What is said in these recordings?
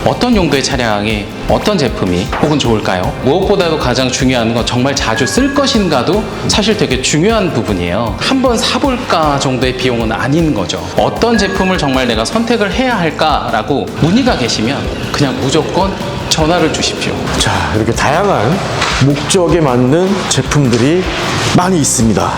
어떤 용도의 차량이 어떤 제품이 혹은 좋을까요? 무엇보다도 가장 중요한 건 정말 자주 쓸 것인가도 사실 되게 중요한 부분이에요. 한번 사볼까 정도의 비용은 아닌 거죠. 어떤 제품을 정말 내가 선택을 해야 할까라고 문의가 계시면 그냥 무조건 전화를 주십시오. 자, 이렇게 다양한 목적에 맞는 제품들이 많이 있습니다.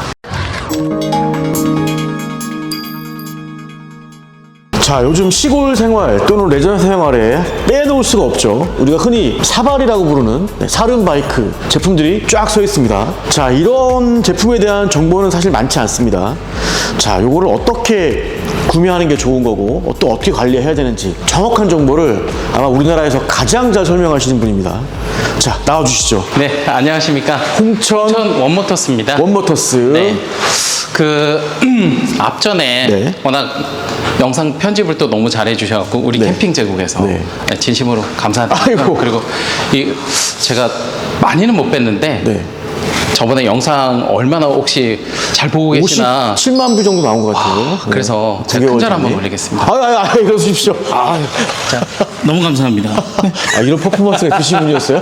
자, 요즘 시골 생활 또는 레저 생활에 빼놓을 수가 없죠. 우리가 흔히 사발이라고 부르는 사륜 바이크 제품들이 쫙 서 있습니다. 자, 이런 제품에 대한 정보는 사실 많지 않습니다. 자, 요거를 어떻게 구매하는 게 좋은 거고 또 어떻게 관리해야 되는지 정확한 정보를 아마 우리나라에서 가장 잘 설명하시는 분입니다. 자, 나와주시죠. 네, 안녕하십니까. 홍천 원모터스입니다. 원모터스. 네. 앞전에 네. 워낙 영상 편집을 또 너무 잘해 주셔갖고 우리 네. 캠핑 제국에서 네. 진심으로 감사드립니다. 아이고. 그리고 제가 많이는 못 뵀는데 네. 저번에 영상 얼마나 혹시 잘 보고 계시나 57만 뷰 정도 나온 것 같아요. 그래서 네. 제가 큰 절 한번 전에. 올리겠습니다. 그러십시오. 자, 너무 감사합니다. 이런 퍼포먼스가 있으신 분이었어요?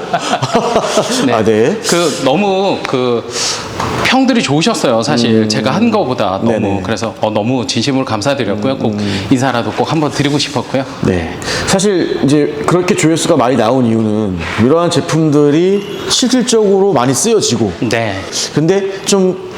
네. 네. 너무 평들이 좋으셨어요. 사실 제가 한 거보다 너무. 네네. 그래서 너무 진심으로 감사드렸고요. 꼭 인사라도 꼭 한번 드리고 싶었고요. 네. 사실 이제 그렇게 조회수가 많이 나온 이유는 이러한 제품들이 실질적으로 많이 쓰여지고 네. 근데 좀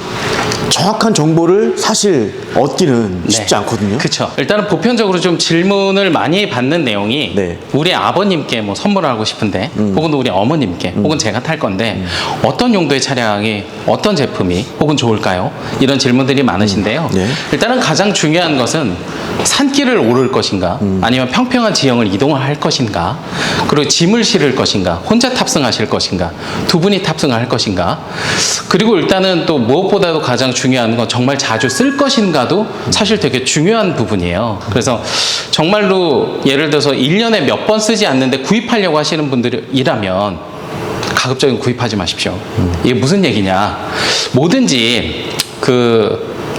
정확한 정보를 사실 얻기는 쉽지 않거든요. 그렇죠. 일단은 보편적으로 좀 질문을 많이 받는 내용이 네. 우리 아버님께 뭐 선물하고 싶은데 혹은 우리 어머님께 혹은 제가 탈 건데 어떤 용도의 차량이 어떤 제품이 혹은 좋을까요? 이런 질문들이 많으신데요. 네. 일단은 가장 중요한 것은 산길을 오를 것인가 아니면 평평한 지형을 이동을 할 것인가 그리고 짐을 실을 것인가 혼자 탑승하실 것인가 두 분이 탑승할 것인가 그리고 일단은 또 무엇보다도 가장 중요한 건 정말 자주 쓸 것인가도 사실 되게 중요한 부분이에요. 그래서 정말로 예를 들어서 1년에 몇 번 쓰지 않는데 구입하려고 하시는 분들이라면 가급적이면 구입하지 마십시오. 이게 무슨 얘기냐. 뭐든지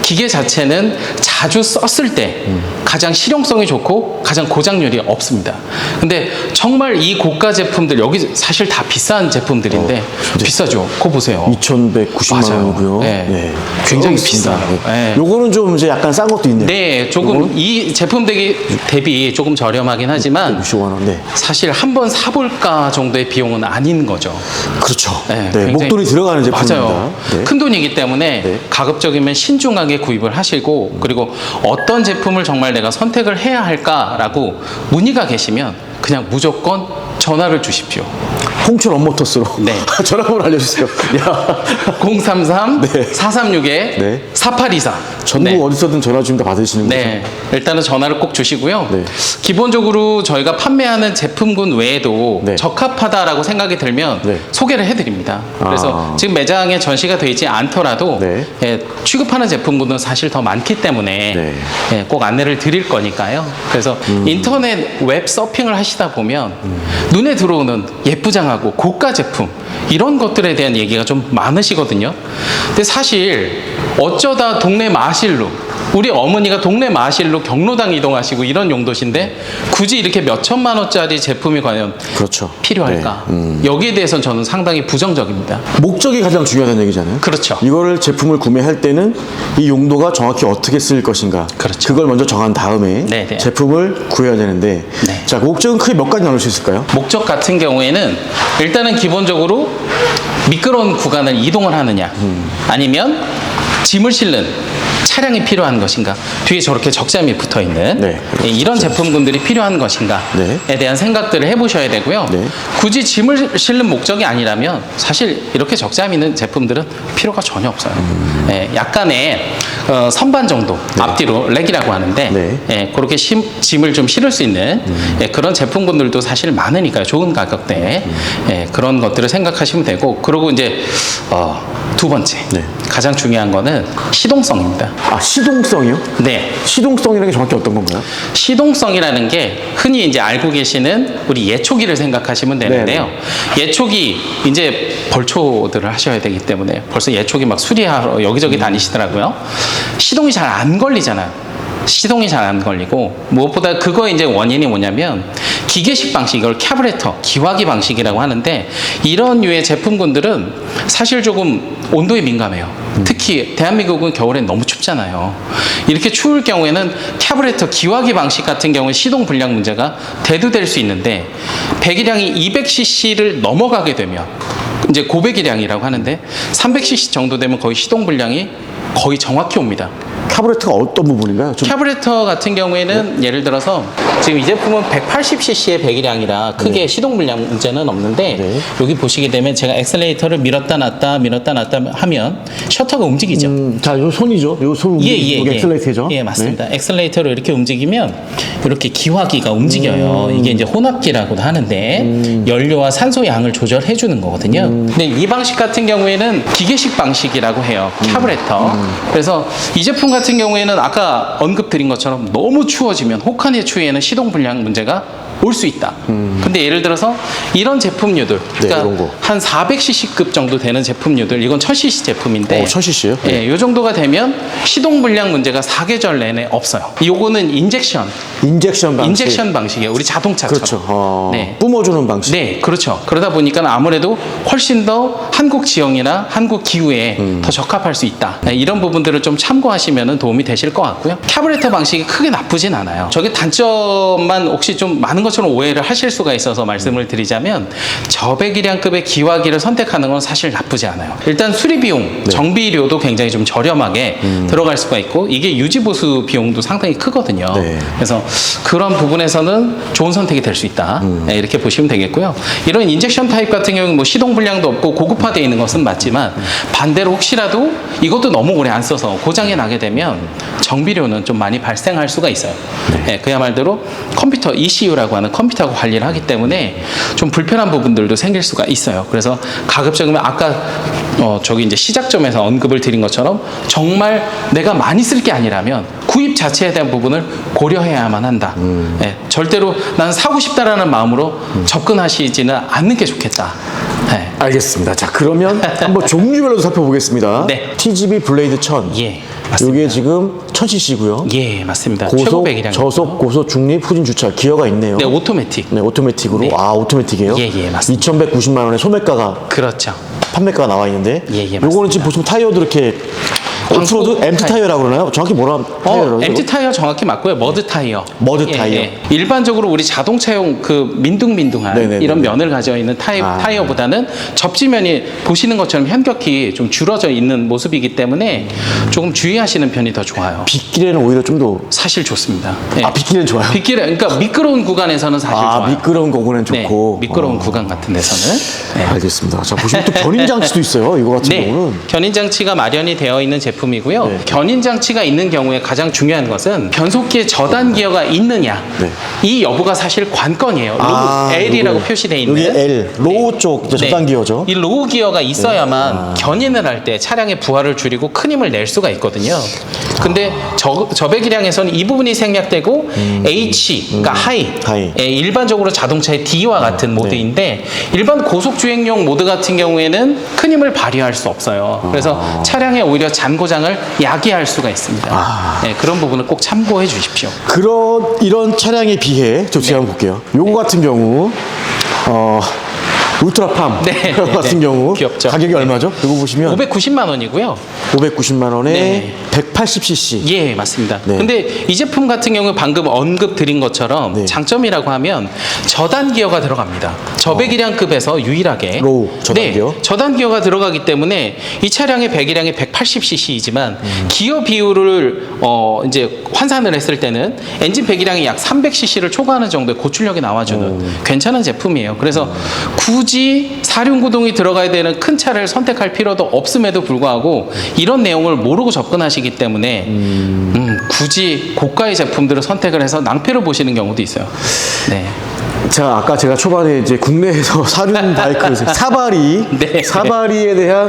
기계 자체는 자주 썼을 때 가장 실용성이 좋고 가장 고장률이 없습니다. 근데 정말 이 고가 제품들 여기 사실 다 비싼 제품들인데 비싸죠. 그거 보세요. 2,190만 맞아요. 원이고요. 네. 굉장히 있습니다. 비싸요. 네. 요거는 좀 이제 약간 싼 것도 있네요. 네, 조금 이 제품 대비 조금 저렴하긴 하지만 65만 원. 네. 사실 한번 사볼까 정도의 비용은 아닌 거죠. 그렇죠. 네, 네, 굉장히- 목돈이 들어가는 제품입니다. 맞아요. 네. 큰 돈이기 때문에 네. 가급적이면 신중하게 구입을 하시고 그리고 어떤 제품을 정말 내가 선택을 해야 할까라고 문의가 계시면 그냥 무조건 전화를 주십시오. 홍천 원모터스로 네. 전화번호 알려주세요. 야, 033 네. 436에 네. 4824. 전국 네. 어디서든 전화 주면 다 받으시는 거죠? 네, 일단은 전화를 꼭 주시고요. 네. 기본적으로 저희가 판매하는 제품군 외에도 네. 적합하다라고 생각이 들면 네. 소개를 해드립니다. 그래서 지금 매장에 전시가 되어 있지 않더라도 네. 취급하는 제품군은 사실 더 많기 때문에 네. 꼭 안내를 드릴 거니까요. 그래서 인터넷 웹 서핑을 하시다 보면 눈에 들어오는 예쁘장하고 고가 제품 이런 것들에 대한 얘기가 좀 많으시거든요. 근데 사실 어쩌다 동네 마실로 우리 어머니가 동네 마실로 경로당 이동하시고 이런 용도신데 굳이 이렇게 몇 천만 원짜리 제품이 과연 그렇죠. 필요할까? 네. 여기에 대해서는 저는 상당히 부정적입니다. 목적이 가장 중요하다는 얘기잖아요. 그렇죠. 이거를 제품을 구매할 때는 이 용도가 정확히 어떻게 쓰일 것인가. 그렇죠. 그걸 먼저 정한 다음에 네네. 제품을 구해야 되는데 네. 자, 목적은 크게 몇 가지 나눌 수 있을까요? 목적 같은 경우에는 일단은 기본적으로 미끄러운 구간을 이동을 하느냐 아니면 짐을 실는 차량이 필요한 것인가 뒤에 저렇게 적재함이 붙어있는 네, 이런 제품군들이 필요한 것인가에 네. 대한 생각들을 해보셔야 되고요. 네. 굳이 짐을 실는 목적이 아니라면 사실 이렇게 적재함 있는 제품들은 필요가 전혀 없어요. 약간의 선반 정도 앞뒤로 렉이라고 하는데 네. 그렇게 짐을 좀 실을 수 있는 그런 제품군들도 사실 많으니까요. 좋은 가격대에 그런 것들을 생각하시면 되고 그리고 이제 두 번째 네. 가장 중요한 거는 시동성입니다. 아, 시동성이요? 네. 시동성이라는 게 정확히 어떤 건가요? 시동성이라는 게 흔히 이제 알고 계시는 우리 예초기를 생각하시면 되는데요. 예초기 이제 벌초들을 하셔야 되기 때문에 벌써 예초기 막 수리하러 여기저기 다니시더라고요. 시동이 잘 안 걸리잖아요. 시동이 잘 안 걸리고 무엇보다 그거 이제 원인이 뭐냐면 기계식 방식, 이걸 캐브레터, 기화기 방식이라고 하는데 이런 류의 제품군들은 사실 조금 온도에 민감해요. 특히 대한민국은 겨울엔 너무 춥잖아요. 이렇게 추울 경우에는 캐브레터, 기화기 방식 같은 경우에 시동 불량 문제가 대두될 수 있는데 배기량이 200cc를 넘어가게 되면 이제 고배기량이라고 하는데 300cc 정도 되면 거의 시동 불량이 거의 정확히 옵니다. 카브레터가 어떤 부분인가요? 캐브레터 같은 경우에는 예를 들어서 지금 이 제품은 180cc의 배기량이라 크게 시동 불량 문제는 없는데 네. 여기 보시게 되면 제가 엑셀레이터를 밀었다 놨다 하면 셔터가 움직이죠. 자, 요 손이죠. 요 손 여기 엑셀레이터죠. 예, 맞습니다. 엑셀레이터로 이렇게 움직이면 이렇게 기화기가 움직여요. 이게 이제 혼합기라고도 하는데 연료와 산소 양을 조절해 주는 거거든요. 근데 이 방식 같은 경우에는 기계식 방식이라고 해요. 캐브레터. 그래서 이 제품 같은 경우에는 아까 언급드린 것처럼 너무 추워지면 혹한의 추위에는 시동 불량 문제가 올 수 있다. 근데 예를 들어서 이런 제품류들, 그러니까 이런 거. 한 400cc급 정도 되는 제품류들, 이건 1000cc 제품인데 1000cc요? 예, 요 정도가 되면 시동 불량 문제가 4계절 내내 없어요. 요거는 인젝션 인젝션 방식이에요. 우리 자동차처럼. 그렇죠. 네. 뿜어주는 방식. 네, 그렇죠. 그러다 보니까 아무래도 훨씬 더 한국 지형이나 한국 기후에 더 적합할 수 있다. 네, 이런 부분들을 좀 참고하시면 도움이 되실 것 같고요. 캐브레터 방식이 크게 나쁘진 않아요. 저게 단점만 혹시 좀 많은 것처럼 오해를 하실 수가 있어서 말씀을 드리자면 저배기량급의 기화기를 선택하는 건 사실 나쁘지 않아요. 일단 수리 비용, 정비료도 굉장히 좀 저렴하게 들어갈 수가 있고 이게 유지 보수 비용도 상당히 크거든요. 네. 그래서 그런 부분에서는 좋은 선택이 될 수 있다. 네, 이렇게 보시면 되겠고요. 이런 인젝션 타입 같은 경우는 뭐 시동 불량도 없고 고급화되어 있는 것은 맞지만 반대로 혹시라도 이것도 너무 오래 안 써서 고장이 나게 되면 정비료는 좀 많이 발생할 수가 있어요. 네, 그야말로 컴퓨터 ECU라고 하는 컴퓨터하고 관리를 하기 때문에 좀 불편한 부분들도 생길 수가 있어요. 그래서 가급적이면 아까 저기 이제 시작점에서 언급을 드린 것처럼 정말 내가 많이 쓸 게 아니라면 구입 자체에 대한 부분을 고려해야만 한다. 네, 절대로 나는 사고 싶다라는 마음으로 접근하시지는 않는 게 좋겠다. 네. 알겠습니다. 자, 그러면 한번 종류별로 살펴보겠습니다. 네. TGV 블레이드 1000. 예, 맞습니다. 이게 지금 1000cc고요. 예, 맞습니다. 최고 고속, 배기량. 저속, 고속, 중립, 후진 주차 기어가 있네요. 네, 오토매틱. 네, 오토매틱으로. 네. 아, 오토매틱이에요? 예, 예, 맞습니다. 2,190만 원에 소매가가 그렇죠. 판매가가 나와 있는데 예, 예, 요거는 맞습니다. 지금 보시면 타이어도 이렇게 오프로드 엠티 타이어라고 그러나요? 정확히 뭐라 타이어라고 엠티 타이어 정확히 맞고요. 머드 타이어. 머드 타이어. 일반적으로 우리 자동차용 그 민둥민둥한 네네네. 이런 면을 가져 있는 타이어보다는 접지면이 보시는 것처럼 현격히 좀 줄어져 있는 모습이기 때문에 조금 주의하시는 편이 더 좋아요. 빗길에는 오히려 좀 더 사실 좋습니다. 예. 빗길에는 좋아요. 빗길에 그러니까 미끄러운 구간에서는 사실 좋아요. 미끄러운 거구는 네, 좋고. 미끄러운 구간 같은 데서는. 네. 알겠습니다. 자, 보시면 또 견인 장치도 있어요. 이거 같은 네, 경우는. 견인 장치가 마련이 되어 있는 제품이고요. 네. 견인 장치가 있는 경우에 가장 중요한 것은 변속기에 저단 기어가 있느냐. 네. 이 여부가 사실 관건이에요. 로우 L이라고 요거, 표시되어 있는. 여기 L, 로우 쪽 이제 저단 기어죠. 이 로우 기어가 있어야만 견인을 할 때 차량의 부하를 줄이고 큰 힘을 낼 수가 있거든요. 근데 저배기량에서는 이 부분이 생략되고 H, 그러니까 하이. 예, 일반적으로 자동차의 D와 같은 모드인데 일반 고속주행용 모드 같은 경우에는 큰 힘을 발휘할 수 없어요. 그래서 차량에 오히려 잔고장을 야기할 수가 있습니다. 예, 그런 부분을 꼭 참고해 주십시오. 이런 차량에 비해 제가 한번 볼게요. 요거 같은 경우 울트라팜 네, 같은 네. 경우 귀엽죠. 가격이 얼마죠? 이거 보시면 590만 원이고요. 590만 원에 네. 180cc. 예, 맞습니다. 네. 근데 이 제품 같은 경우 방금 언급 드린 것처럼 네. 장점이라고 하면 저단 기어가 들어갑니다. 저배기량급에서 유일하게 로우 저단 기어? 네, 저단 기어가 들어가기 때문에 이 차량의 배기량이 180cc이지만 기어 비율을 이제 환산을 했을 때는 엔진 배기량이 약 300cc를 초과하는 정도의 고출력이 나와주는 괜찮은 제품이에요. 그래서 굳이 사륜구동이 들어가야 되는 큰 차를 선택할 필요도 없음에도 불구하고 이런 내용을 모르고 접근하시기 때문에 굳이 고가의 제품들을 선택을 해서 낭패를 보시는 경우도 있어요. 네. 자, 아까 제가 초반에 이제 국내에서 사륜 바이크 사바리, 네. 사바리에 대한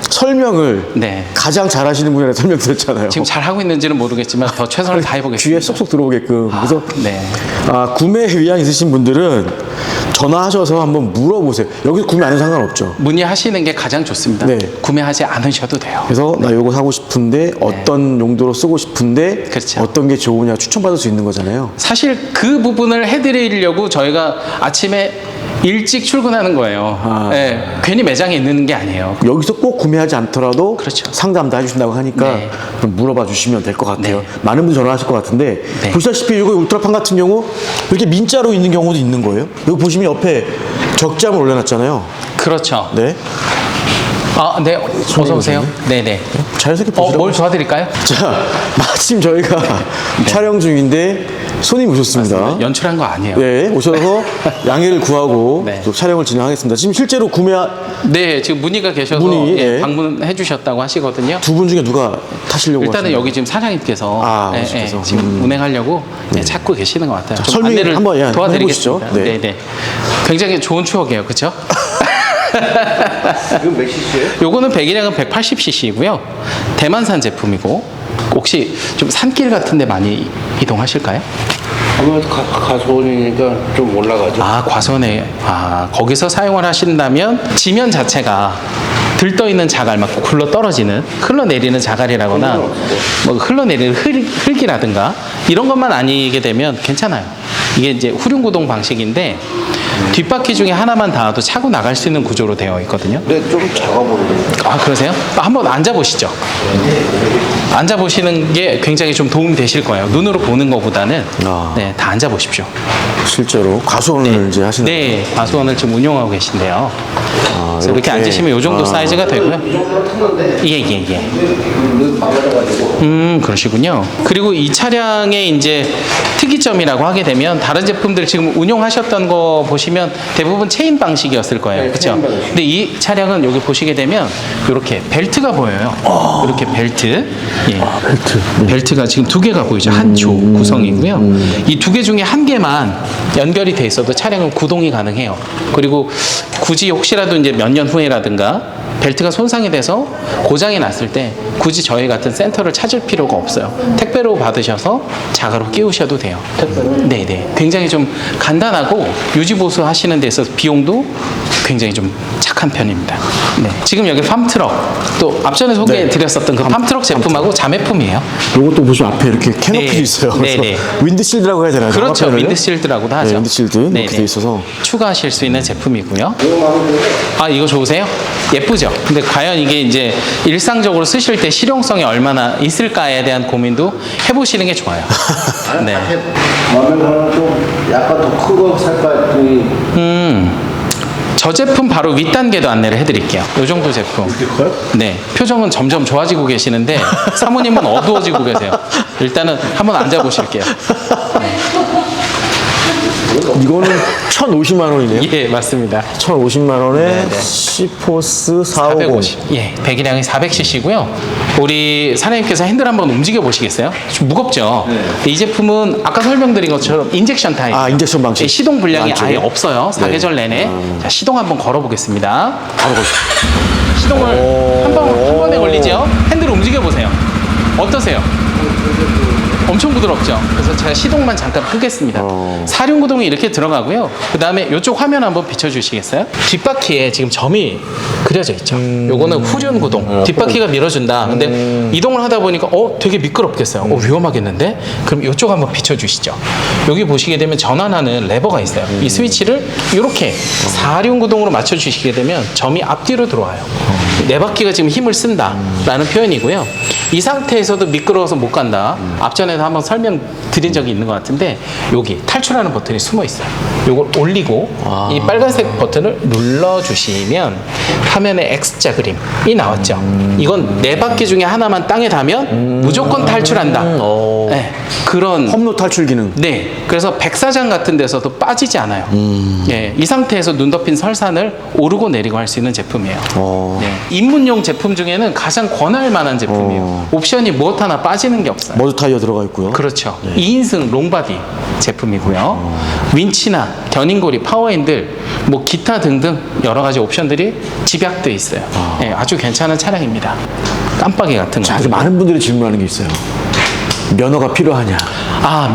설명을 네. 가장 잘하시는 분이라 설명드렸잖아요. 지금 잘 하고 있는지는 모르겠지만 더 최선을 다해 보겠습니다. 귀에 쏙쏙 들어오게끔. 그래서 네. 구매 의향 있으신 분들은 전화하셔서 한번 물어보세요. 여기서 구매 안 해도 상관없죠. 문의하시는 게 가장 좋습니다. 네. 구매하지 않으셔도 돼요. 그래서 나 요거 사고 싶은데 어떤 용도로 쓰고 싶은데 그렇죠. 어떤 게 좋으냐 추천받을 수 있는 거잖아요. 사실 그 부분을 해드리려고 저희가 아침에 일찍 출근하는 거예요. 예, 괜히 매장에 있는 게 아니에요. 여기서 꼭 구매하지 않더라도 그렇죠. 상담 다 해주신다고 하니까 네. 좀 물어봐 주시면 될 것 같아요. 네. 많은 분들 전화하실 것 같은데 네. 보시다시피 이거 울트라판 같은 경우 이렇게 민자로 있는 경우도 있는 거예요. 여기 보시면 옆에 적재함을 올려놨잖아요. 그렇죠. 네. 아, 네. 어서 오세요. 네네. 자연스럽게 보시라고. 뭘 도와드릴까요? 자, 마침 저희가 촬영 중인데 손님 오셨습니다. 연출한 거 아니에요. 네, 오셔서 양해를 구하고 네. 또 촬영을 진행하겠습니다. 지금 실제로 네, 지금 문의가 계셔서 문의, 예, 예. 방문해 주셨다고 하시거든요. 두 분 중에 누가 타시려고 일단은 하시나요? 여기 지금 사장님께서 사장님께서. 지금 운행하려고 찾고 계시는 것 같아요. 좀 설명 안내를 한번, 예, 도와드리겠습니다. 해보시죠. 네. 네. 굉장히 좋은 추억이에요, 그렇죠? 이건 몇 cc예요? 요거는 배기량은 180cc이고요. 대만산 제품이고 혹시 좀 산길 같은데 많이 이동하실까요? 아무래도 가수원이니까 좀 올라가죠. 아, 과선에 거기서 사용을 하신다면 지면 자체가 들떠 있는 자갈 막 굴러 떨어지는 흘러내리는 자갈이라거나 뭐 흘러내리는 흙이라든가 이런 것만 아니게 되면 괜찮아요. 이게 이제 후륜구동 방식인데 뒷바퀴 중에 하나만 닿아도 차고 나갈 수 있는 구조로 되어 있거든요. 근데 좀 작아 보이던데. 아, 그러세요? 한번 앉아보시죠. 앉아보시는 게 굉장히 좀 도움이 되실 거예요. 눈으로 보는 것보다는 네, 다 앉아보십시오. 실제로 과수원을 이제 하시는 네, 과수원을 지금 운영하고 계신데요. 그래서 이렇게 이렇게. 앉으시면 이 정도 사이즈가 되고요. 예. 그러시군요. 그리고 이 차량의 이제 특이점이라고 하게 되면 다른 제품들 지금 운용하셨던 거 보시면 대부분 체인 방식이었을 거예요. 그렇죠? 근데 이 차량은 여기 보시게 되면 이렇게 벨트가 보여요. 이렇게 벨트. 예. 벨트가 지금 두 개가 보이죠. 한 조 구성이고요. 이 두 개 중에 한 개만 연결이 돼 있어도 차량은 구동이 가능해요. 그리고 굳이 혹시라도 이제 몇 년 후에라든가 벨트가 손상이 돼서 고장이 났을 때 굳이 저희 같은 센터를 찾을 필요가 없어요. 택배로 받으셔서 자가로 끼우셔도 돼요. 네네. 굉장히 좀 간단하고 유지 보수 하시는 데 있어서 비용도 굉장히 좀 착한 편입니다. 네. 지금 여기 팜트럭 또 앞전에 소개해 드렸었던 그 팜트럭 제품하고 자매품이에요. 이것도 보시면 앞에 이렇게 캐노피도 네. 있어요. 그래서 네네. 윈드실드라고 해야 되나요? 그렇죠. 장갑편을요? 윈드실드라고도 하죠. 네, 윈드실드 이렇게 돼 있어서 추가하실 수 있는 제품이고요. 아, 이거 좋으세요? 예쁘죠? 근데 과연 이게 이제 일상적으로 쓰실 때 실용성이 얼마나 있을까에 대한 고민도 해보시는 게 좋아요. 네. 마음에 드는 좀 약간 더 크고 색깔이 저 제품 바로 윗단계도 안내를 해드릴게요. 이 정도 제품. 이렇게 커요? 네. 표정은 점점 좋아지고 계시는데 사모님은 어두워지고 계세요. 일단은 한번 앉아보실게요. 이거는 1,050만 원이네요. 예, 맞습니다. 1,050만 원에 네네. 시포스 450. 450. 예, 배기량이 400cc고요. 우리 사장님께서 핸들 한번 움직여 보시겠어요? 좀 무겁죠? 이 제품은 아까 설명드린 것처럼 인젝션 타입. 아, 인젝션 방식. 예, 시동 불량이 안쪽에? 아예 없어요. 사계절 내내. 자, 시동 한번 걸어 보겠습니다. 시동을 한 번에 걸리죠? 핸들 움직여 보세요. 어떠세요? 엄청 부드럽죠. 그래서 제가 시동만 잠깐 끄겠습니다. 사륜 구동이 이렇게 들어가고요. 그 다음에 이쪽 화면 한번 비춰주시겠어요? 뒷바퀴에 지금 점이 그려져 있죠. 요거는 후륜 구동. 뒷바퀴가 밀어준다. 근데 이동을 하다 보니까 되게 미끄럽겠어요. 위험하겠는데? 그럼 이쪽 한번 비춰주시죠. 여기 보시게 되면 전환하는 레버가 있어요. 이 스위치를 이렇게 사륜 구동으로 맞춰주시게 되면 점이 앞뒤로 들어와요. 네 바퀴가 지금 힘을 쓴다라는 표현이고요. 이 상태에서도 미끄러워서 못 간다. 앞전에도 한번 설명드린 적이 있는 것 같은데 여기 탈출하는 버튼이 숨어 있어요. 요걸 올리고 이 빨간색 버튼을 눌러주시면 화면에 X자 그림이 나왔죠. 이건 네 바퀴 중에 하나만 땅에 닿으면 무조건 탈출한다. 네, 그런 험로 탈출 기능. 네, 그래서 백사장 같은 데서도 빠지지 않아요. 예, 이 상태에서 눈 덮인 설산을 오르고 내리고 할 수 있는 제품이에요. 네, 입문용 제품 중에는 가장 권할 만한 제품이에요. 옵션이 무엇 하나 빠지는 게 없어요. 머드 타이어 들어가 있고요. 그렇죠. 2인승 롱바디 제품이고요. 윈치나 견인고리, 파워핸들, 뭐 기타 등등 여러 가지 옵션들이 집약돼 있어요. 예, 아주 괜찮은 차량입니다. 깜빡이 같은 거. 자, 아주 많은 분들이 질문하는 게 있어요. 면허가 필요하냐?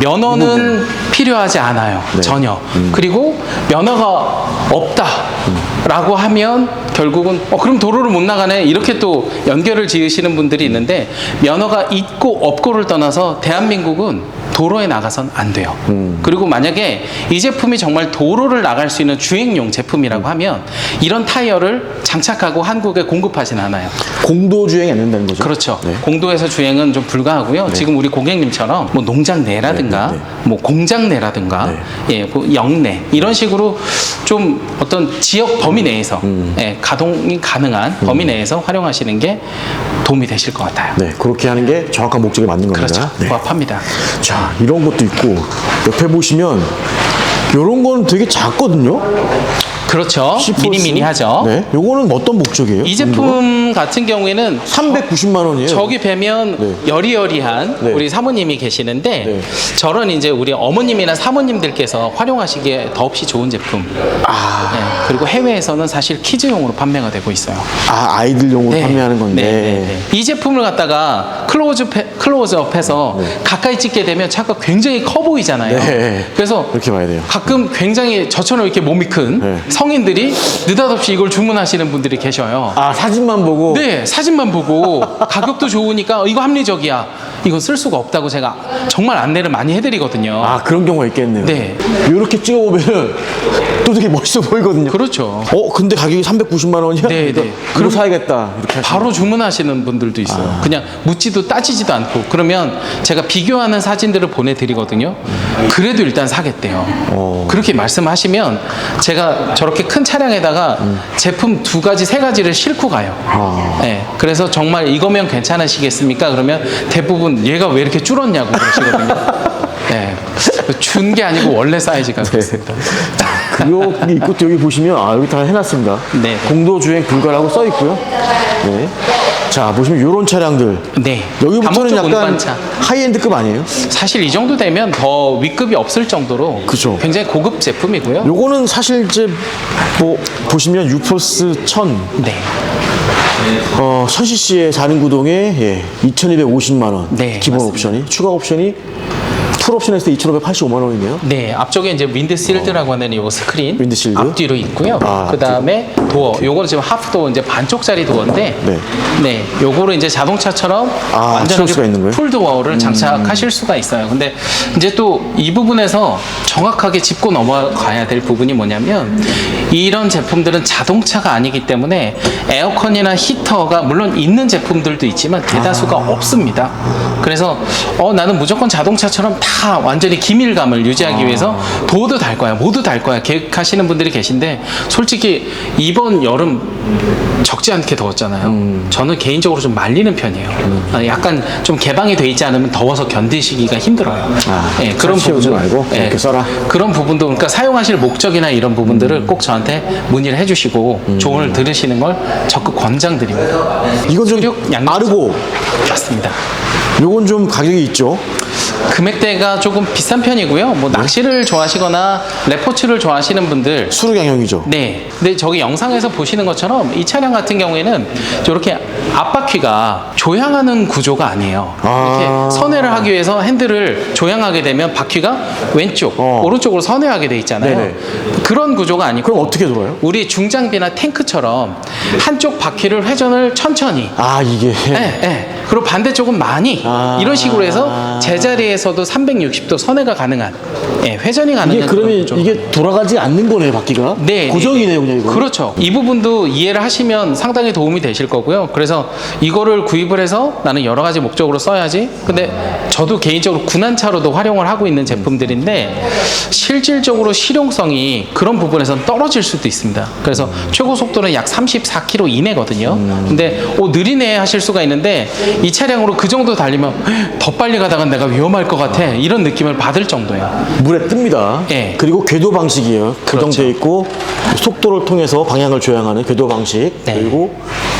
면허는 필요하지 않아요. 네. 전혀. 그리고 면허가 없다라고 하면 결국은 그럼 도로를 못 나가네 이렇게 또 연결을 지으시는 분들이 있는데 면허가 있고 없고를 떠나서 대한민국은 도로에 나가선 안 돼요. 그리고 만약에 이 제품이 정말 도로를 나갈 수 있는 주행용 제품이라고 하면 이런 타이어를 장착하고 한국에 공급하진 않아요. 공도 주행이 안 된다는 거죠? 그렇죠. 네. 공도에서 주행은 좀 불가하고요. 지금 우리 고객님처럼 뭐 농장 내라든가 뭐 공장 내라든가 예, 뭐 영내 이런 식으로 좀 어떤 지역 범위 내에서 예, 가동이 가능한 범위 내에서 활용하시는 게 도움이 되실 것 같아요. 네, 그렇게 하는 게 정확한 목적에 맞는 겁니다. 그렇죠. 네. 부합합니다. 자, 이런 것도 있고 옆에 보시면 이런 건 되게 작거든요. 그렇죠. 시포스. 미니미니하죠. 네, 요거는 어떤 목적이에요? 이 제품 같은 경우에는 390만 원이에요. 저기 뵈면 네. 여리여리한 네. 우리 사모님이 계시는데 네. 저런 이제 우리 어머님이나 사모님들께서 활용하시기에 더없이 좋은 제품. 네. 그리고 해외에서는 사실 키즈용으로 판매가 되고 있어요. 아이들용으로 판매하는 건데. 네. 이 제품을 갖다가 클로즈업해서 가까이 찍게 되면 차가 굉장히 커 보이잖아요. 네. 그래서 그렇게 봐야 돼요. 가끔 굉장히 저처럼 이렇게 몸이 큰 네. 성인들이 느닷없이 이걸 주문하시는 분들이 계셔요. 사진만 보고. 네, 사진만 보고 가격도 좋으니까 이거 합리적이야. 이건 쓸 수가 없다고 제가 정말 안내를 많이 해드리거든요. 그런 경우가 있겠네요. 네. 이렇게 찍어보면 또 되게 멋있어 보이거든요. 그렇죠. 근데 가격이 390만 원이야? 네, 네. 그럼 사야겠다. 이렇게 바로 주문하시는 분들도 있어요. 그냥 묻지도 따지지도 않고 그러면 제가 비교하는 사진들을 보내드리거든요. 그래도 일단 사겠대요. 그렇게 말씀하시면 제가 저렇게 큰 차량에다가 제품 2가지, 3가지를 싣고 가요. 네, 그래서 정말 이거면 괜찮으시겠습니까? 그러면 대부분 얘가 왜 이렇게 줄었냐고 그러시거든요. 네, 준 게 아니고 원래 사이즈가 그렇습니다. 그리고 있고 또 여기 보시면 여기 다 해놨습니다. 네. 공도 주행 불가라고 써 있고요. 네. 자, 보시면 이런 차량들. 네. 여기부터는 다목적 약간 운반차. 하이엔드급 아니에요? 사실 이 정도 되면 더 윗급이 없을 정도로 그죠. 굉장히 고급 제품이고요. 요거는 사실 이제 뭐 보시면 유포스 1000 네. 1000cc의 4륜 구동에 2250만 원. 네, 기본 맞습니다. 옵션이. 추가 옵션이 풀 옵션 했을 때 2585만 원이네요. 네, 앞쪽에 이제 윈드실드라고 하는 요 스크린 윈드실드? 앞뒤로 있고요. 그다음에 도어. 요거는 지금 하프 도어 이제 반쪽짜리 도어인데 네. 요거를 이제 자동차처럼 치울 수가 있는 거예요? 풀 도어를 장착하실 수가 있어요. 근데 이제 또 이 부분에서 정확하게 짚고 넘어가야 될 부분이 뭐냐면 이런 제품들은 자동차가 아니기 때문에 에어컨이나 히터가 물론 있는 제품들도 있지만 대다수가 없습니다. 그래서 나는 무조건 자동차처럼 다 완전히 기밀감을 유지하기 위해서 도어도 달 거야, 모두 달 거야 계획하시는 분들이 계신데 솔직히 이번 여름 적지 않게 더웠잖아요. 저는 개인적으로 좀 말리는 편이에요. 약간 좀 개방이 돼 있지 않으면 더워서 견디시기가 힘들어요. 예, 그런 채우지 말고 이렇게 써라. 그런 부분도 그러니까 사용하실 목적이나 이런 부분들을 꼭 저한테 문의를 해주시고 조언을 들으시는 걸 적극 권장드립니다. 이건 좀 수륙 양념 빠르고 맞습니다. 요건 좀 가격이 있죠. 금액대가 조금 비싼 편이고요. 뭐 낚시를 좋아하시거나 레포츠를 좋아하시는 분들 수륙양형이죠. 네. 근데 저기 영상에서 보시는 것처럼 이 차량 같은 경우에는 이렇게 앞바퀴가 조향하는 구조가 아니에요. 이렇게 선회를 하기 위해서 핸들을 조향하게 되면 바퀴가 왼쪽, 오른쪽으로 선회하게 돼 있잖아요. 네네. 그런 구조가 아니고 그럼 어떻게 돌아요? 우리 중장비나 탱크처럼 한쪽 바퀴를 회전을 천천히 이게 그리고 반대쪽은 많이 이런 식으로 해서 제자리에서도 360도 선회가 가능한 회전이 가능한 이게 그러면 그런 구조로. 이게 돌아가지 않는 거네요, 바퀴가? 네, 고정이네요, 그냥 이거. 그렇죠. 이 부분도 이해를 하시면 상당히 도움이 되실 거고요. 그래서 이거를 구입을 해서 나는 여러 가지 목적으로 써야지. 근데 저도 개인적으로 군안차로도 활용을 하고 있는 제품들인데 실질적으로 실용성이 그런 부분에서는 떨어질 수도 있습니다. 그래서 최고 속도는 약 34km 이내거든요. 근데 느리네 하실 수가 있는데 이 차량으로 그 정도 달리면 더 빨리 가다가 내가 위험할 것 같아 이런 느낌을 받을 정도예요. 물에 뜹니다. 네. 그리고 궤도 방식이에요. 그렇죠. 고정되어 있고 속도를 통해서 방향을 조향하는 궤도 방식. 네. 그리고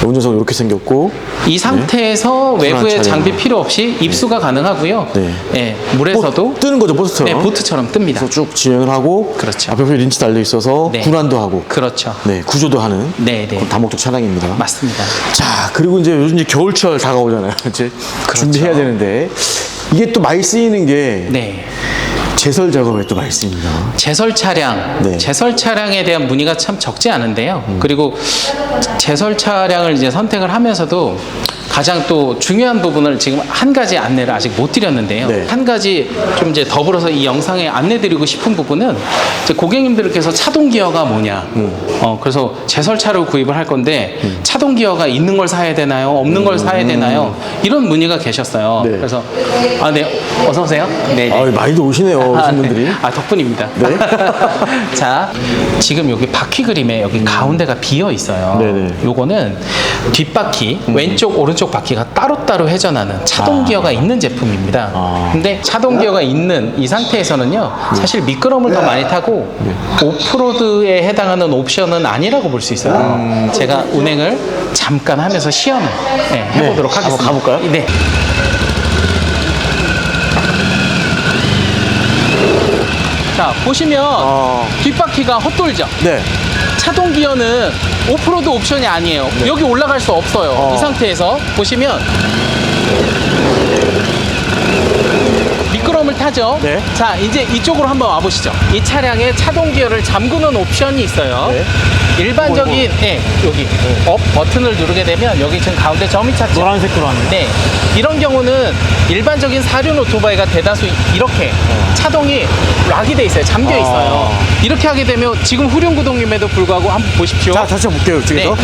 운전석 이렇게 생겼고 이 상태에서 외부의 차량. 장비 필요 없이 입수가 가능하고요. 네. 물에서도 뜨는 거죠, 보트처럼. 네, 보트처럼 뜹니다. 그래서 쭉 진행을 하고 그렇죠. 앞에 보면 린치 달려 있어서 네. 군안도 하고 그렇죠. 구조도 하는 네, 네. 그런 다목적 차량입니다. 맞습니다. 자, 그리고 이제 요즘 이제 겨울철 다가오잖아요. 이제 그렇죠. 준비해야 되는데 이게 또 많이 쓰이는 게 네. 제설 작업에 또 많습니다. 제설 차량, 네. 제설 차량에 대한 문의가 참 적지 않은데요. 그리고 제설 차량을 이제 선택을 하면서도 가장 또 중요한 부분을 지금 한 가지 안내를 아직 못 드렸는데요. 네. 한 가지 좀 이제 더불어서 이 영상에 안내드리고 싶은 부분은 이제 고객님들께서 차동 기어가 뭐냐. 그래서 제설차로 구입을 할 건데 차동 기어가 있는 걸 사야 되나요? 없는 걸 사야 되나요? 이런 문의가 계셨어요. 네. 그래서 네, 어서 오세요. 네. 아, 많이도 오시네요, 오신 분들이. 덕분입니다. 네. 자, 지금 여기 바퀴 그림에 여기 가운데가 비어 있어요. 네네. 요거는 뒷바퀴, 왼쪽, 오른쪽 바퀴가 따로따로 회전하는 차동 기어가 있는 제품입니다. 근데 차동 기어가 있는 이 상태에서는요, 사실 미끄럼을 더 많이 타고 오프로드에 해당하는 옵션은 아니라고 볼 수 있어요. 제가 운행을 잠깐 하면서 시연을 해보도록 하겠습니다. 한번 가볼까요? 네. 자, 보시면 뒷바퀴가 헛돌죠? 네. 차동 기어는 오프로드 옵션이 아니에요. 여기 올라갈 수 없어요. 이 상태에서 보시면 미끄럼을 타죠. 네. 자, 이제 이쪽으로 한번 와보시죠. 이 차량에 차동 기어를 잠그는 옵션이 있어요. 네. 일반적인 여기 업 버튼을 누르게 되면 여기 지금 가운데 점이 찾죠. 노란색으로 하는. 네, 이런 경우는 일반적인 사륜 오토바이가 대다수 이렇게 차동이 락이 돼 있어요. 잠겨 있어요. 이렇게 하게 되면 지금 후륜 구동임에도 불구하고 한번 보십시오. 자, 다시 한번 볼게요, 이쪽에서.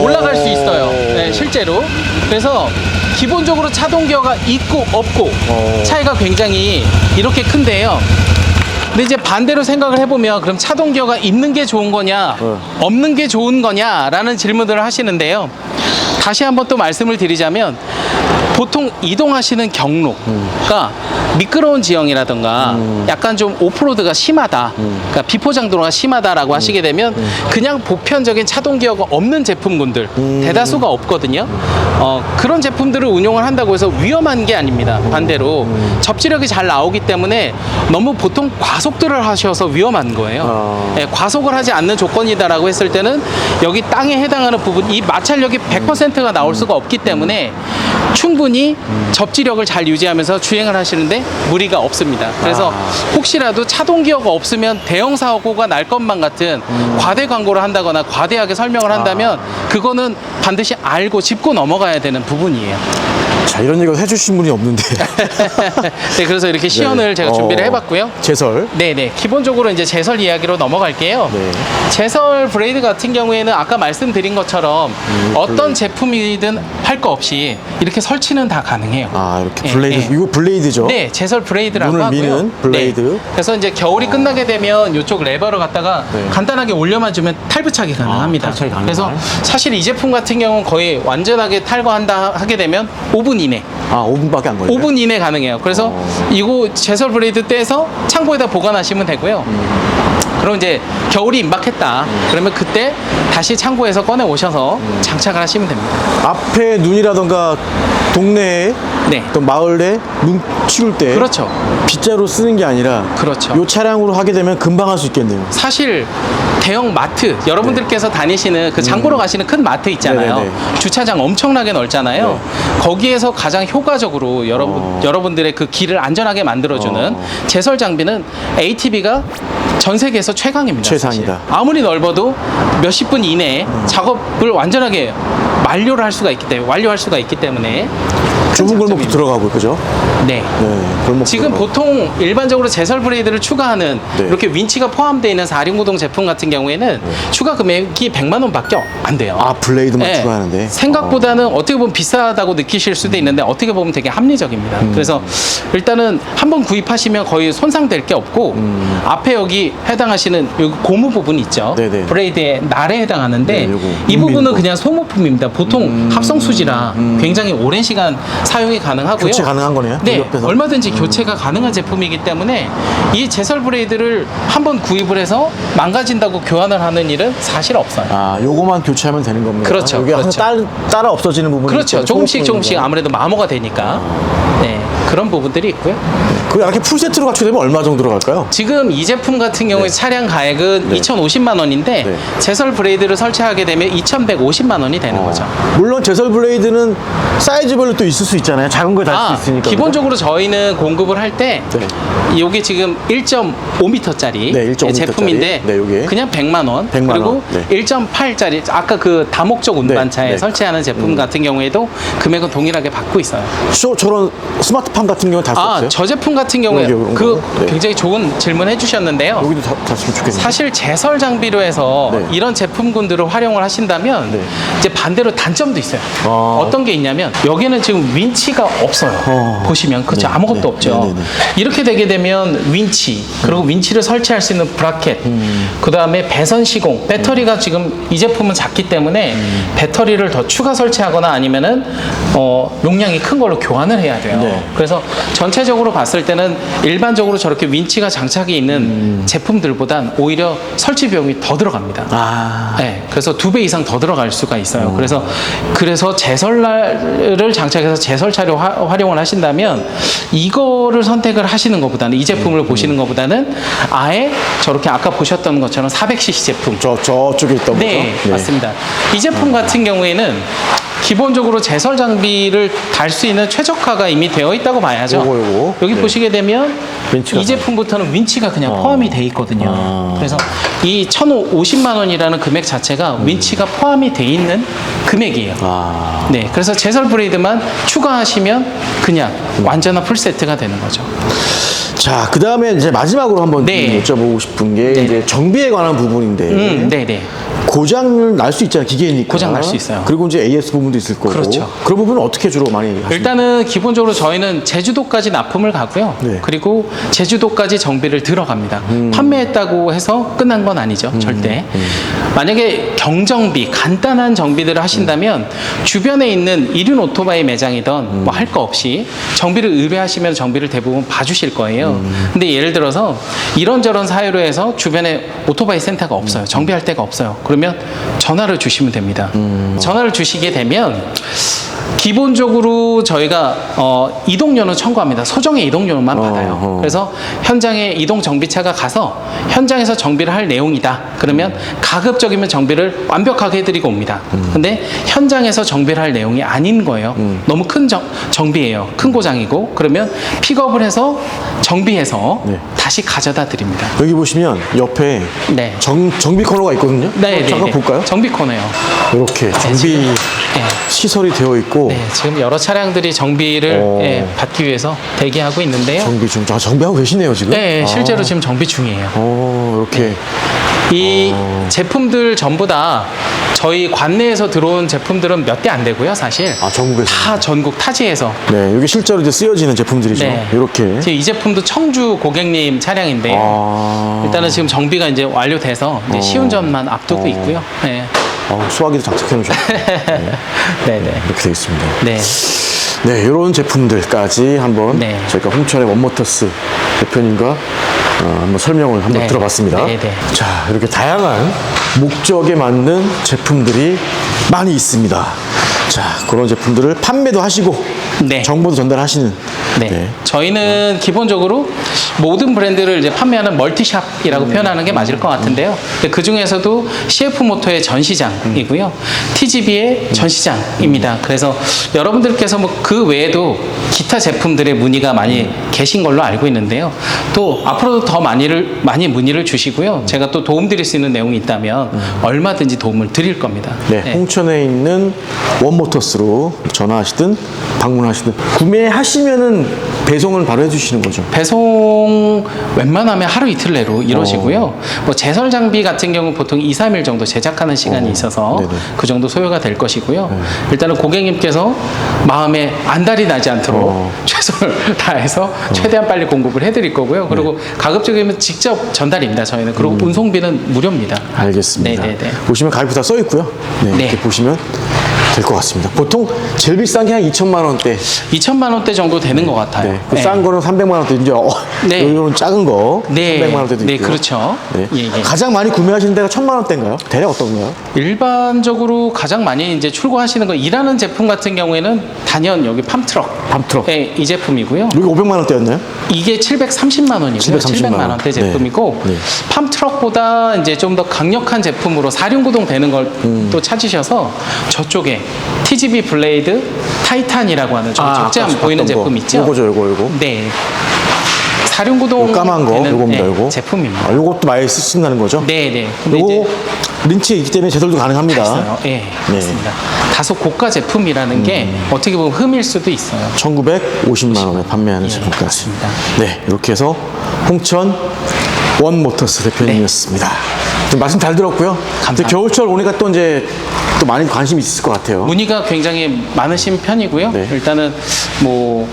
올라갈 수 있어요. 네, 실제로. 그래서 기본적으로 차동 기어가 있고 없고 차이가 굉장히 이렇게 큰데요. 근데 이제 반대로 생각을 해보면 그럼 차동 기어가 있는 게 좋은 거냐 없는 게 좋은 거냐라는 질문들을 하시는데요. 다시 한번 또 말씀을 드리자면 보통 이동하시는 경로가 미끄러운 지형이라든가 약간 좀 오프로드가 심하다, 그러니까 비포장도로가 심하다라고 하시게 되면 그냥 보편적인 차동 기어가 없는 제품군들 대다수가 없거든요. 그런 제품들을 운용을 한다고 해서 위험한 게 아닙니다. 반대로 접지력이 잘 나오기 때문에 너무 보통 과속들을 하셔서 위험한 거예요. 과속을 하지 않는 조건이다라고 했을 때는 여기 땅에 해당하는 부분, 이 마찰력이 100%가 나올 수가 없기 때문에 충분히 접지력을 잘 유지하면서 주행을 하시는데 무리가 없습니다. 그래서 혹시라도 차동 기어가 없으면 대형 사고가 날 것만 같은 과대 광고를 한다거나 과대하게 설명을 한다면 그거는 반드시 알고 짚고 넘어가야 되는 부분이에요. 자, 이런 얘기를 해주신 분이 없는데. 네, 그래서 이렇게 시연을 제가 준비를 해봤고요. 제설. 네네. 기본적으로 이제 제설 이야기로 넘어갈게요. 네. 제설 브레이드 같은 경우에는 아까 말씀드린 것처럼 어떤 제품이든 할 거 없이 이렇게 설치는 다 가능해요. 이렇게 블레이드. 이거 블레이드죠? 네, 제설 브레이드라고 문을 하고요. 미는 블레이드. 네. 그래서 이제 겨울이 끝나게 되면 이쪽 레버를 갖다가 간단하게 올려만 주면 탈부착이 가능합니다. 탈부착이 가능한. 그래서 사실 이 제품 같은 경우는 거의 완전하게 탈거한다 하게 되면 5분 이내. 5분밖에 안 걸려요? 5분 이내 가능해요. 그래서 이거 제설 브레이드 떼서 창고에다 보관하시면 되고요. 그럼 이제 겨울이 임박했다. 그러면 그때 다시 창고에서 꺼내 오셔서 장착을 하시면 됩니다. 앞에 눈이라던가 동네에 네. 또 마을에 눈 치울 때 그렇죠. 빗자루 쓰는 게 아니라 그렇죠. 이 차량으로 하게 되면 금방 할 수 있겠네요. 사실 대형 마트, 여러분들께서 다니시는 그 장 보러 가시는 큰 마트 있잖아요. 네네네. 주차장 엄청나게 넓잖아요. 거기에서 가장 효과적으로 여러분들의 그 길을 안전하게 만들어주는 제설 장비는 ATV가 전 세계에서 최강입니다. 최상이다. 사실. 아무리 넓어도 몇십 분 이내에 작업을 완전하게 완료할 수가 있기 때문에 좁은 골목도 들어가고, 그죠? 네. 골목 지금 들어가고. 보통 일반적으로 제설 브레이드를 추가하는 네. 이렇게 윈치가 포함되어 있는 4륜구동 제품 같은 경우에는 추가 금액이 100만 원밖에 안 돼요. 블레이드만 네. 추가하는데. 생각보다는 어떻게 보면 비싸다고 느끼실 수도 있는데 어떻게 보면 되게 합리적입니다. 그래서 일단은 한번 구입하시면 거의 손상될 게 없고 앞에 여기 해당하시는 여기 고무 부분 있죠. 네네. 브레이드의 날에 해당하는데 네, 요거 이 부분은 거. 그냥 소모품입니다. 보통 합성 수지라 굉장히 오랜 시간 사용이 가능하고요. 교체 가능한 거네요? 네, 옆에서? 얼마든지 교체가 가능한 제품이기 때문에 이 제설 브레이드를 한번 구입을 해서 망가진다고 교환을 하는 일은 사실 없어요. 요거만 교체하면 되는 겁니다. 그렇죠, 여기 그렇죠. 항상 따라 없어지는 부분이 그렇죠. 있기 때문에 조금씩 소모품인 조금씩 거. 아무래도 마모가 되니까. 네. 그런 부분들이 있고요. 그 이렇게 풀세트로 갖추되면 얼마 정도 들어갈까요? 지금 이 제품 같은 경우에 차량 가액은 2,050만 원인데 네. 제설 브레이드를 설치하게 되면 2,150만 원이 되는 거죠. 물론 제설 블레이드는 사이즈별로 또 있을 수 있잖아요. 작은 거에 달 수 있으니까. 기본적으로 저희는 공급을 할 때 네. 이게 지금 1.5m짜리 네, 1.5m 짜리. 제품인데 네, 요게. 그냥 100만 원 100만 그리고 원. 네. 1.8짜리 아까 그 다목적 운반차에 네. 설치하는 제품 같은 경우에도 금액은 동일하게 받고 있어요. 저런 스마트팜 같은 경우는 달 수 없어요? 저 제품 같은 경우에 요런 그 거? 네. 굉장히 좋은 질문 해주셨는데요. 여기도 닿았으면 좋겠네요. 사실 제설 장비로 해서 네. 이런 제품군들을 활용을 하신다면 네. 이제 반대로 단점도 있어요. 아. 어떤 게 있냐면 여기는 지금 윈치가 없어요. 보시면 그렇죠. 네. 아무것도 네. 없죠. 네, 네, 네. 이렇게 되게 되면 윈치 그리고 윈치를 설치할 수 있는 브라켓 그 다음에 배선 시공 배터리가 지금 이 제품은 작기 때문에 배터리를 더 추가 설치하거나 아니면은 용량이 큰 걸로 교환을 해야 돼요. 네. 그래서 전체적으로 봤을 때는 일반적으로 저렇게 윈치가 장착이 있는 제품들보단 오히려 설치 비용이 더 들어갑니다. 아. 네, 그래서 2배 이상 더 들어갈 수가 있어요. 그래서 제설을 장착해서 제설차로 활용을 하신다면 이거를 선택을 하시는 것보다는 이 제품을 보시는 것보다는 아예 저렇게 아까 보셨던 것처럼 400cc 제품 저쪽에 있던 네, 거죠? 맞습니다. 이 제품 같은 경우에는 기본적으로 제설 장비를 달 수 있는 최적화가 이미 되어 있다고 봐야죠. 요거. 여기 네. 보시게 되면 윈치가 이 제품부터는 윈치가 그냥 포함이 돼 있거든요. 그래서 이 1,050만 원이라는 금액 자체가 윈치가 포함이 돼 있는 금액이에요. 아. 네, 그래서 제설 브레이드만 추가하시면 그냥 완전한 풀 세트가 되는 거죠. 자, 그 다음에 이제 마지막으로 한번 네. 여쭤보고 싶은 게 네. 이제 정비에 관한 부분인데 네네. 고장을 날 수 있잖아요. 기계니까. 고장 날수 있어요. 그리고 이제 AS 부분도 있을 거고. 그렇죠. 그런 부분은 어떻게 주로 많이 하시나요? 일단은 기본적으로 저희는 제주도까지 납품을 가고요. 네. 그리고 제주도까지 정비를 들어갑니다. 판매했다고 해서 끝난 건 아니죠. 절대. 만약에 경정비, 간단한 정비들을 하신다면 주변에 있는 이륜 오토바이 매장이던 뭐 할 거 없이 정비를 의뢰하시면 정비를 대부분 봐주실 거예요. 근데 예를 들어서 이런저런 사유로 해서 주변에 오토바이 센터가 없어요. 정비할 데가 없어요. 그러면 전화를 주시면 됩니다. 전화를 주시게 되면 기본적으로 저희가 이동료는 청구합니다. 소정의 이동료만 받아요. 그래서 현장에 이동 정비차가 가서 현장에서 정비를 할 내용이다. 그러면 가급적이면 정비를 완벽하게 해드리고 옵니다. 근데 현장에서 정비를 할 내용이 아닌 거예요. 너무 큰 정비예요. 큰 고장이고 그러면 픽업을 해서 정비해서 네. 다시 가져다 드립니다. 여기 보시면 옆에 네. 정비 코너가 있거든요. 네, 잠깐 네, 볼까요? 정비 코너요. 이렇게 정비 지금, 네. 시설이 되어 있고 네, 지금 여러 차량들이 정비를 받기 위해서 대기하고 있는데요. 정비 중 정비하고 계시네요 지금. 네, 실제로 아. 지금 정비 중이에요. 이렇게 이 제품들 전부 다 저희 관내에서 들어온 제품들은 몇 대 안 되고요, 사실. 전국에서. 다 전국 타지에서. 네, 여기 실제로 이제 쓰여지는 제품들이죠. 네. 이렇게. 지금 이 제품도 청주 고객님 차량인데요. 일단은 지금 정비가 이제 완료돼서 이제 시운전만 앞두고 있고요. 네. 수화기도 장착해 놓으셨고 네, 네. 이렇게 되어 있습니다. 네. 네, 이런 제품들까지 한번 네. 저희가 홍천의 원모터스 대표님과 한번 설명을 한번 네. 들어봤습니다. 네, 네. 자, 이렇게 다양한 목적에 맞는 제품들이 많이 있습니다. 자, 그런 제품들을 판매도 하시고 네. 정보도 전달하시는. 네. 저희는 기본적으로 모든 브랜드를 이제 판매하는 멀티샵이라고 표현하는 게 맞을 것 같은데요. 그 중에서도 CF 모터의 전시장이고요. TGB의 전시장입니다. 그래서 여러분들께서 뭐 그 외에도 기타 제품들의 문의가 많이 계신 걸로 알고 있는데요. 또 앞으로도 더 많이 문의를 주시고요. 제가 또 도움드릴 수 있는 내용이 있다면 얼마든지 도움을 드릴 겁니다. 네, 홍천에 있는 원모터스로 전화하시든 방문하시든 구매하시면은 배송을 바로 해주시는 거죠. 배송 웬만하면 하루 이틀 내로 이루어지고요. 뭐 제설 장비 같은 경우 보통 2, 3일 정도 제작하는 시간이 있어서 네네. 그 정도 소요가 될 것이고요. 일단은 고객님께서 마음에 안달이 나지 않도록 최선을 다해서 최대한 빨리 공급을 해드릴 거고요. 그리고 가급적이면 직접 전달입니다. 저희는. 그리고 운송비는 무료입니다. 알겠습니다. 네네네. 보시면 가입부 다 써 있고요. 네, 네. 이렇게 보시면 될 것 같습니다. 보통 제일 비싼 게 한 2천만 원대. 2천만 원대 정도 되는 것 같아요. 네. 그 싼 거는 300만 원대. 이제 네. 이런 작은 거 네. 300만 원대도 네, 있고요. 그렇죠. 네. 예, 예. 가장 많이 구매하시는 데가 1,000만 원대인가요? 대략 어떤가요? 일반적으로 가장 많이 이제 출고하시는 거 일하는 제품 같은 경우에는 단연 여기 팜트럭. 팜트럭. 네, 이 제품이고요. 여기 500만 원대였나요? 이게 730만 원이고요. 730만 700만 원대 네. 제품이고 네. 팜트럭보다 이제 좀 더 강력한 제품으로 4륜구동 되는 걸 또 찾으셔서 저쪽에 TGV 블레이드 타이탄이라고 하는 저 적재 보이는 제품 있죠? 요거죠, 요거. 네. 4륜구동 까만 거, 요겁니다, 요거. 제품입니다. 요것도 많이 쓰신다는 거죠? 네, 네. 근데 요거 이제 린치에 있기 때문에 제설도 가능합니다. 있어요. 예, 맞습니다. 다소 고가 제품이라는 게 어떻게 보면 흠일 수도 있어요. 1,950만 원에 판매하는 예, 제품까지. 맞습니다. 네, 이렇게 해서 홍천 원모터스 대표님이었습니다. 좀 말씀 잘 들었고요. 감사합니다. 겨울철 오니까 또 이제 또 많이 관심이 있을 것 같아요. 문의가 굉장히 많으신 편이고요. 네. 일단은 뭐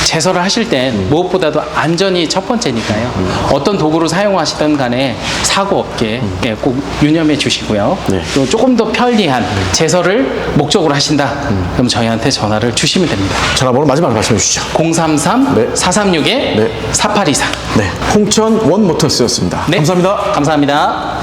제설을 하실 땐 무엇보다도 안전이 첫 번째니까요. 어떤 도구를 사용하시든 간에 사고 없게 예, 꼭 유념해 주시고요. 네. 또 조금 더 편리한 제설을 목적으로 하신다. 그럼 저희한테 전화를 주시면 됩니다. 전화번호 마지막으로 말씀해 주시죠. 033 네. 436에 4824. 네, 홍천 원모터스였습니다. 네. 감사합니다. 감사합니다.